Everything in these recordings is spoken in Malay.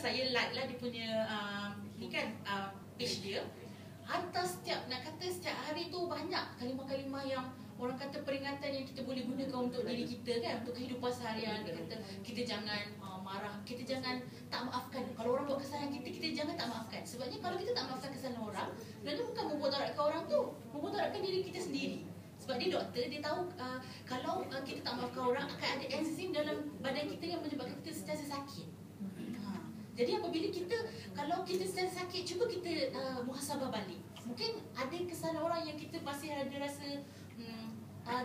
saya like lah dia punya ni kan page dia. Hantar setiap, nak kata setiap hari tu banyak kalimah-kalimah yang orang kata peringatan yang kita boleh gunakan untuk diri kita kan, untuk kehidupan seharian. Dia kata kita jangan marah, kita jangan tak maafkan. Kalau orang buat kesalahan kita, kita jangan tak maafkan. Sebabnya kalau kita tak maafkan kesalahan orang, dia bukan memudaratkan orang tu, memudaratkan diri kita sendiri. Sebab dia doktor, dia tahu kalau kita tak maafkan orang, akan ada enzim dalam badan kita yang menyebabkan kita sentiasa sakit. Jadi apabila kita, kalau kita sedang sakit, cuba kita muhasabah balik. Mungkin ada kesalahan orang yang kita masih ada rasa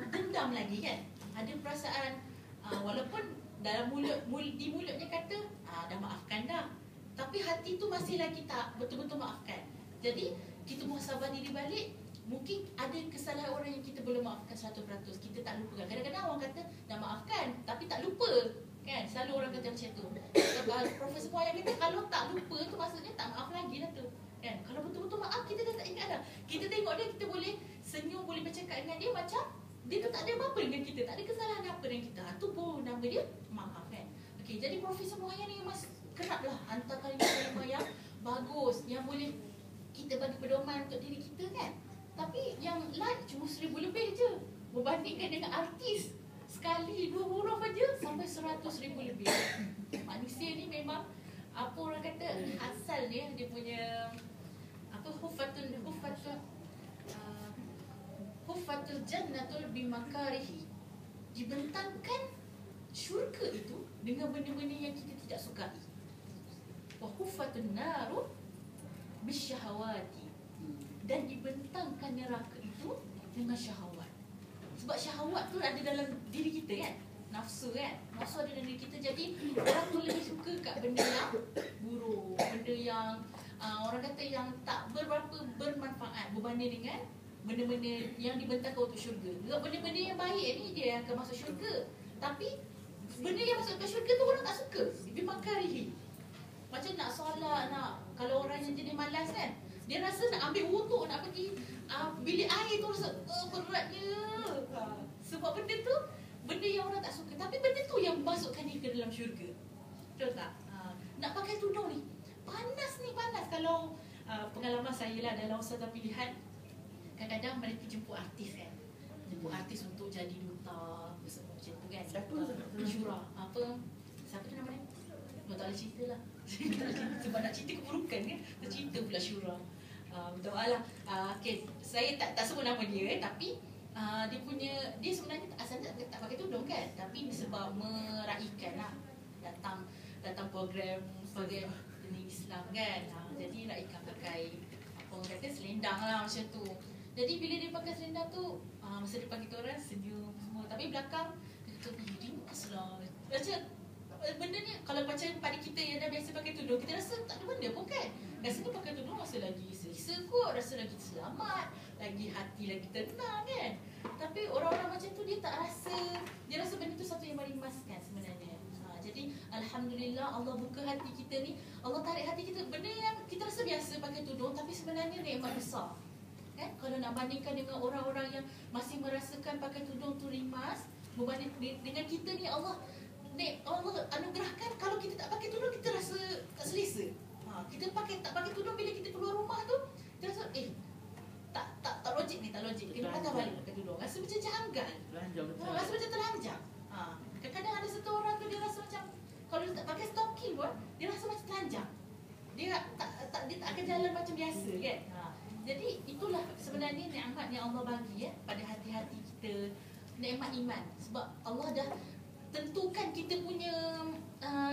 dendam lagi kan. Ada perasaan walaupun dalam di mulutnya kata dah maafkan dah, tapi hati tu masih lagi tak betul-betul maafkan. Jadi kita muhasabah diri balik. Mungkin ada kesalahan orang yang kita belum maafkan 100%. Kita tak lupa. Kadang-kadang orang kata dah maafkan tapi tak lupa. Kan, selalu orang kata macam tu. Profesor Muayyan kata kalau tak lupa tu maksudnya tak maaf lagi lah tu. Kan, kalau betul-betul maaf kita dah tak ingat dah. Kita tengok dia, kita boleh senyum, boleh bercakap dengan dia macam dia tu tak ada apa-apa dengan kita, tak ada kesalahan apa dengan kita. Tu pun nama dia maaf kan. Okey, jadi Profesor Muayyan ni mas kerap lah hantar kalimah-kalimah yang bagus, yang boleh kita bagi pedoman untuk diri kita kan. Tapi yang like cuma 1000 lebih je berbandingkan dengan artis. Sekali 2 huruf aja sampai 100,000 lebih. Manusia ni memang apa orang kata asal dia punya apa huffatul jannatul bimakarihi. Dibentangkan syurga itu dengan benda-benda yang kita tidak sukai. Wa huffatun naru bisyahawati. Dan dibentangkan neraka itu dengan syahwat. Sebab syahwat tu ada dalam diri kita kan. Nafsu kan. Nafsu ada dalam diri kita. Jadi orang tu lebih suka kat benda yang buruk, benda yang orang kata yang tak berapa bermanfaat berbanding dengan benda-benda yang dibentangkan untuk syurga. Benda-benda yang baik ni dia akan masuk syurga. Tapi benda yang masuk ke syurga tu orang tak suka. Bimakarihi. Macam nak solat, nak kalau orang yang jenis malas kan, dia rasa nak ambil wuduk, nak pergi bilik air tu rasa beratnya. Sebab benda tu benda yang orang tak suka. Tapi benda tu yang masukkan dia ke dalam syurga. Betul tak? Nak pakai tudung ni panas ni, panas. Kalau pengalaman saya lah dalam usaha pilihan, kadang-kadang mereka jemput artis kan, jemput artis untuk jadi duta semua macam tu kan. Syura apa, siapa tu nama dia? Tak boleh cerita lah. Sebab nak cerita keburukan kan, tercerita pula Syura. Betul lah. Okay, saya tak sebut nama dia tapi dia sebenarnya asalnya tak pakai tudung kan, tapi sebab meraihkan lah, datang program ini Islam kan, jadi raihkan pakai apa orang kata selendang lah macam tu. Jadi bila dia pakai selendang tu, masa depan kita orang senyum semua, tapi belakang dia kata rimas lah macam benda ni. Kalau macam pada kita yang dah biasa pakai tudung, kita rasa tak ada benda pun kan. Rasanya pakai tudung rasa lagi selesa kot, rasa lagi selamat, lagi hati lagi tenang kan. Tapi orang-orang macam tu dia tak rasa, dia rasa benda tu satu yang merimaskan sebenarnya. Jadi Alhamdulillah Allah buka hati kita ni, Allah tarik hati kita. Benda yang kita rasa biasa pakai tudung, tapi sebenarnya nikmat besar kan. Kalau nak bandingkan dengan orang-orang yang masih merasakan pakai tudung tu rimas, berbanding dengan kita ni, Allah anugerahkan. Kalau kita tak pakai tudung, kita rasa tak selesa. Kita tak pakai tudung, bila kita keluar rumah tu kita rasa tak logik ni, tak logik. Kena patah balik pakai tudung, rasa macam janggal, rasa macam telanjang. Kadang-kadang ada satu orang tu dia rasa macam kalau dia tak pakai stocking pun dia rasa macam telanjang. Dia tak akan jalan macam biasa kan. Jadi itulah sebenarnya nikmat yang Allah bagi pada hati-hati kita, nikmat iman. Sebab Allah dah tentukan kita punya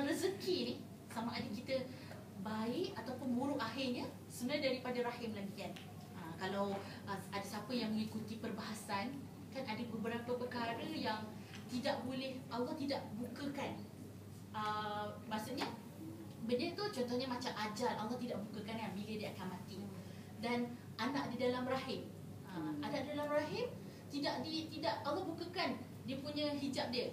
rezeki ni, sama ada kita baik ataupun buruk akhirnya sebenarnya daripada rahim lagi kan. Kalau ada siapa yang mengikuti perbahasan kan, ada beberapa perkara yang tidak boleh, Allah tidak bukakan. Maksudnya benda tu contohnya macam ajal, Allah tidak bukakan kan, bila dia akan mati. Dan anak di dalam rahim, anak di dalam rahim tidak Allah bukakan dia punya hijab dia.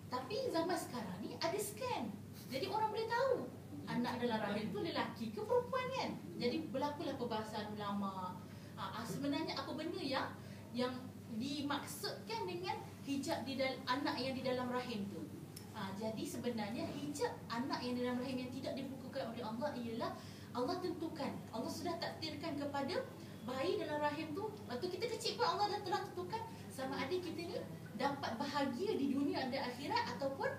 Tapi zaman sekarang ni ada scan, jadi orang boleh tahu anak dalam rahim tu lelaki ke perempuan kan. Jadi berlakulah perbahasan ulama, sebenarnya apa benda yang dimaksudkan dengan hijab di dalam anak yang di dalam rahim tu. Jadi sebenarnya hijab anak yang dalam rahim yang tidak dibukakan oleh Allah ialah Allah tentukan, Allah sudah takdirkan kepada bayi dalam rahim tu. Waktu kita kecil pun Allah dah telah tentukan sama ada kita ni dapat bahagia di dunia dan akhirat, ataupun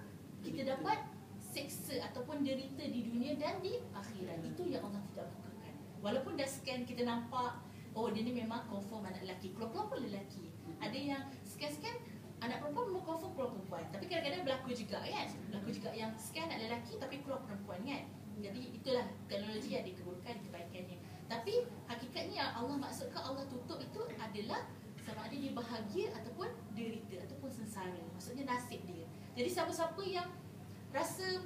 kita dapat seksa ataupun derita di dunia dan di akhirat. Itu yang Allah tidak bukakan. Walaupun dah scan kita nampak, oh dia ni memang confirm anak lelaki, keluar-keluar pun lelaki. Ada yang scan-scan anak perempuan memang confirm keluar perempuan. Tapi kadang-kadang berlaku juga kan, berlaku juga yang scan anak lelaki tapi keluar perempuan kan. Jadi itulah teknologi ada keburukan, kebaikannya. Tapi hakikatnya yang Allah maksudkan Allah tutup itu adalah sama ada dia bahagia ataupun derita ataupun sengsara. Maksudnya nasib dia. Jadi siapa-siapa yang rasa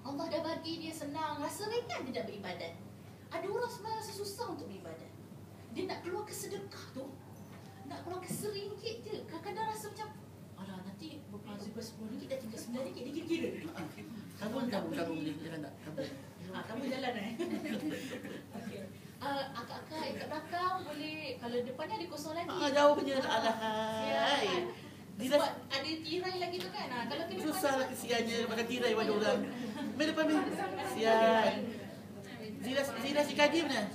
Allah dah bagi dia senang, rasa ringan dia nak beribadat. Ada orang sebenarnya rasa susah untuk beribadat. Dia nak keluar ke sedekah tu, nak keluar ke RM1 je. Kadang-kadang rasa macam, alah nanti RM10 dah tinggal RM9, dia kira-kira. Tabung ni, jalan tak? Kamu jalan okay. Akak-akak yang kat belakang boleh, kalau depan ni ada kosong lagi. Jauh punya, alahai. Sebab ada tirai lagi tu kan. Kalau ke depan susah lah kesiannya pakai tirai pada orang. Mari depan ni. Sian. Zira si Kadi mana?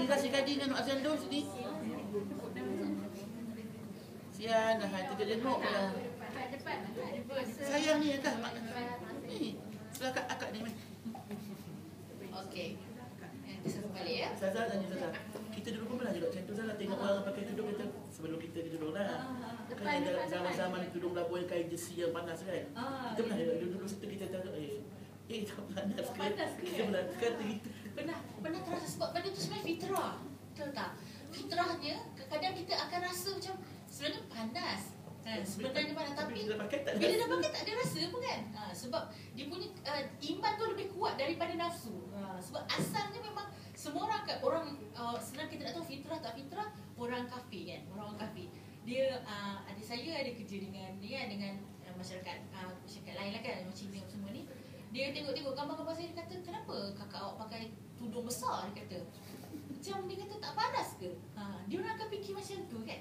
Zira si Kadi dengan Azan Dor sini. Sian dah terkejut jenguk lah. Sayang ni akak. Ni. Sebelah akak ni. Okey. Kita balik ya. Zazah tanya Zazah. Kita dulu pun pernah juga macam tu Zazah tengok orang pakai tudung kita sebelum kita di tudung lah. Kan ada zaman-zaman tudung labuh yang kain jersey yang panas kan. Kita pernah dulu situ kita tengok tak panas ke? Kita pernah kata gitu. Pernah terasa sebab benda tu sebenarnya fitrah. Betul tak? Fitrahnya kadang-kadang kita akan rasa macam sebenarnya panas. Sebenarnya panas tapi bila dah pakai tak ada rasa pun kan. Sebab dia punya iman tu lebih kuat daripada nafsu. Sebab asalnya memang semua orang senang kita nak tahu fitrah tak fitrah, orang kafir kan, orang kafir. Dia adik saya ada kerja dengan dia dengan masyarakat lain lah kan, macam Cina semua ni. Dia tengok-tengok gambar-gambar saya, dia kata, kenapa kakak awak pakai tudung besar? Dia kata, macam dia kata tak panas ke? Dia orang akan fikir macam tu kan.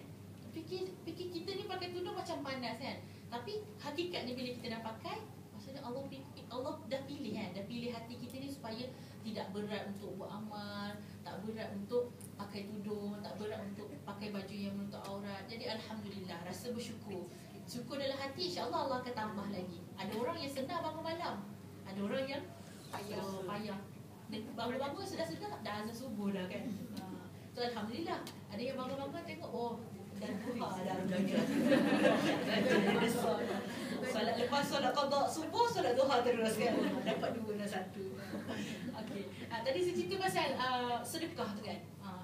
Fikir kita ni pakai tudung macam panas kan. Tapi hakikatnya bila kita dah pakai, maksudnya Allah dah pilih kan, dah pilih hati kita ni supaya tidak berat untuk buat amal, tak berat untuk pakai tudung, tak berat untuk pakai baju yang menutup aurat. Jadi alhamdulillah, rasa bersyukur. Syukur dalam hati, insya-Allah Allah akan tambah lagi. Ada orang yang senang bangun malam, ada orang yang payah. Dan bangun-bangun sedar-sedar dah azan subuh dah kan. So alhamdulillah, ada yang bangun-bangun tengok dan duha dah rupanya. Solat lepas solat qada subuh, solat duha terus kan. Dapat 2 dan 1. Okey. Tadi saya cerita pasal sedekah tu kan.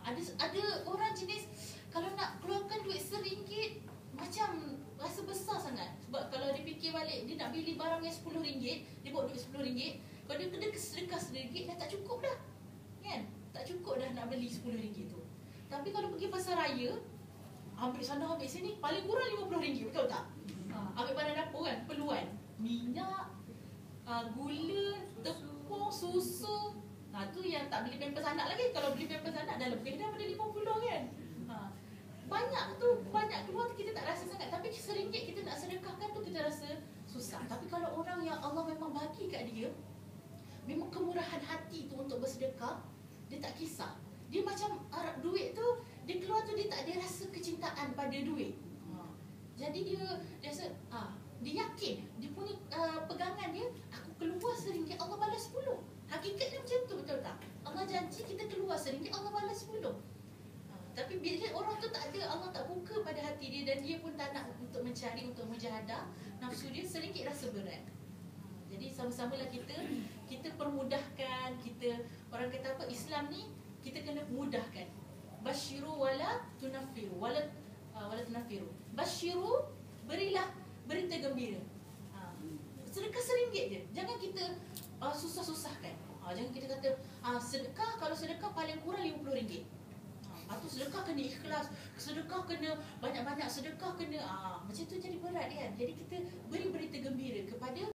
Ada orang jenis kalau nak keluarkan duit RM1 macam rasa besar sangat. Sebab kalau dia fikir balik, dia nak beli barang yang RM10, dia bawa duit RM10. Kalau dia kena sedekah RM1 dah tak cukup dah. Kan? Tak cukup dah nak beli RM10 tu. Tapi kalau pergi pasar raya, ambil sana ambil sini, paling kurang RM50, betul tak? Ambil barang dapur kan, perluan minyak, gula, tepung, susu. Tu yang tak beli pampers anak lagi. Kalau beli pampers anak dah lebih dah pada RM50 kan. Banyak tu, banyak keluar kita tak rasa sangat. Tapi RM1 kita nak sedekahkan tu kita rasa susah. Tapi kalau orang yang Allah memang bagi kat dia, memang kemurahan hati tu untuk bersedekah, dia tak kisah. Dia macam duit tu, dia keluar tu dia tak ada rasa kecintaan pada duit. Jadi dia rasa, dia yakin, dia punya pegangan dia, aku keluar RM1, Allah balas 10. Hakikatnya macam tu, betul tak? Allah janji kita keluar RM1, Allah balas 10. Tapi bila orang tu tak ada, Allah tak buka pada hati dia dan dia pun tak nak untuk mencari, untuk menjahadah nafsu dia, RM1 rasa berat. Jadi sama-samalah kita permudahkan, orang kata apa, Islam ni kita kena mudahkan. Basyiru wala tunafiru, wala tunafiru. Basyiru, berilah berita gembira. Sedekah RM1 je. Jangan kita susah-susahkan. Jangan kita kata sedekah, kalau sedekah paling kurang RM50. Lepas tu sedekah kena ikhlas, sedekah kena banyak-banyak, sedekah kena macam tu jadi berat kan. Jadi kita beri berita gembira kepada